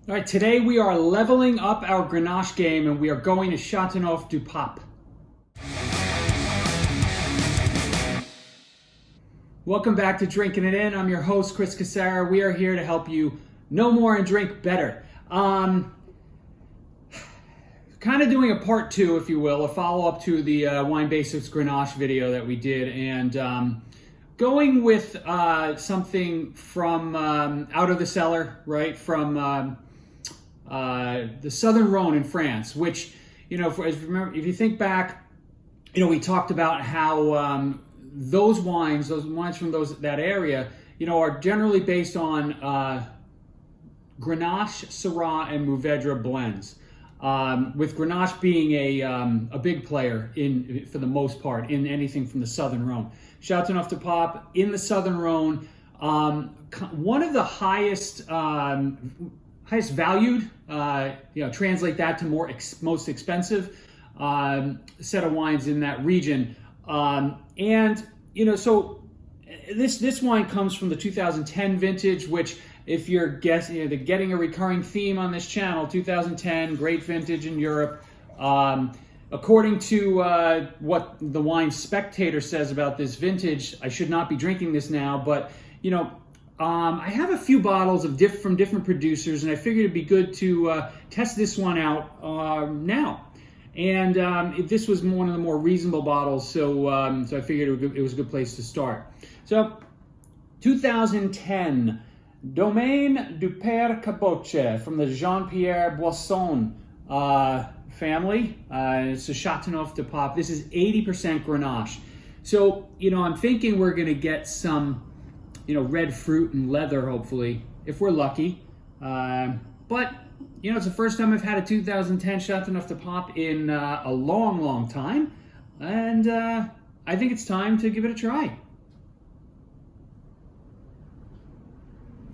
All right, today we are leveling up our Grenache game and we are going to Chateauneuf du Pape. Welcome back to Drinking It In. I'm your host, Chris Casara. We are here to help you know more and drink better. Kind of doing a part two, if you will, a follow-up to the Wine Basics Grenache video that we did, and going with something from out of the cellar, right, from the southern Rhone in France, which, you know, if you think back, you know, we talked about how those wines from that area, you know, are generally based on Grenache, Syrah and Mourvedre blends. With Grenache being a big player for the most part in anything from the southern Rhone. Chateauneuf du Pape in the southern Rhone, one of the highest valued, translate that to most expensive set of wines in that region. And, you know, so this wine comes from the 2010 vintage, which, if you're guessing, you know, getting a recurring theme on this channel, 2010, great vintage in Europe. According to what the Wine Spectator says about this vintage, I should not be drinking this now, but, you know, I have a few bottles from different producers, and I figured it'd be good to test this one out now. And this was one of the more reasonable bottles, so I figured it was a good place to start. So, 2010, Domaine du Pere Caboche from the Pierre Boisson family. It's a Chateauneuf du Pape. This is 80% Grenache. So, you know, I'm thinking we're going to get some, you know, red fruit and leather, hopefully, if we're lucky. But, you know, it's the first time I've had a 2010 Chateauneuf du Pape in a long, long time. And I think it's time to give it a try.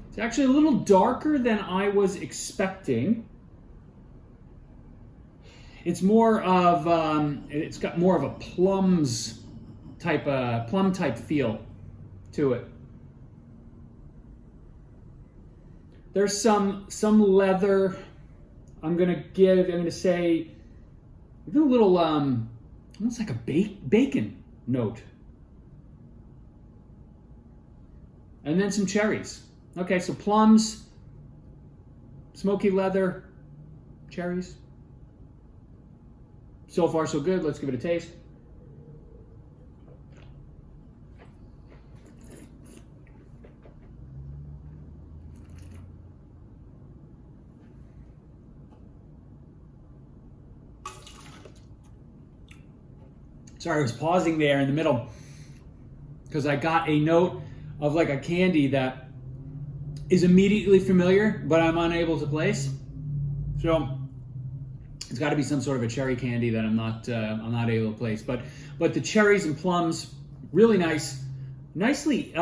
It's actually a little darker than I was expecting. It's more of, it's got more of a plum type feel to it. There's some leather. I'm gonna say a little almost like a bacon note, and then some cherries. Okay, so plums, smoky leather, cherries. So far, so good. Let's give it a taste. Sorry, I was pausing there in the middle because I got a note of like a candy that is immediately familiar, but I'm unable to place. So it's got to be some sort of a cherry candy that I'm not able to place. But the cherries and plums, really nicely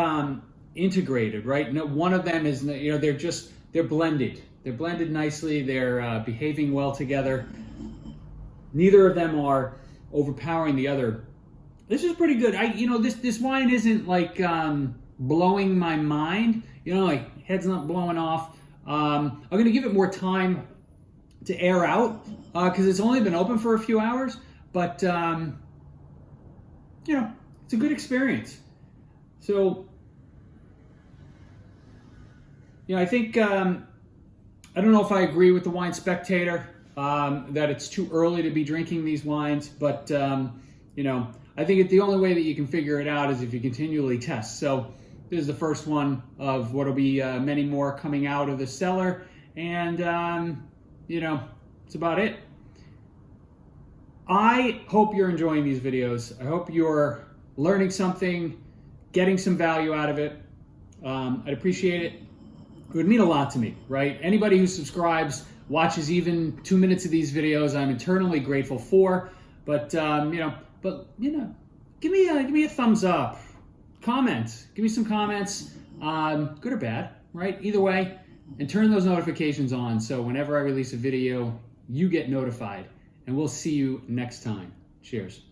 integrated, right? No, one of them is, you know, they're blended. They're blended nicely. They're behaving well together. Neither of them are overpowering the other. This is pretty good. This wine isn't like blowing my mind. You know, like head's not blowing off. I'm gonna give it more time to air out because it's only been open for a few hours. But you know, it's a good experience. So, you know, I think I don't know if I agree with the Wine Spectator that it's too early to be drinking these wines, but you know, I think the only way that you can figure it out is if you continually test. So this is the first one of what'll be many more coming out of the cellar, and you know, that's about it. I hope you're enjoying these videos. I hope you're learning something, getting some value out of it. I'd appreciate it. It would mean a lot to me, right? Anybody who subscribes, watches even 2 minutes of these videos, I'm eternally grateful for. But you know, give me a thumbs up, comment, give me some comments, good or bad, right? Either way, and turn those notifications on so whenever I release a video, you get notified. And we'll see you next time. Cheers.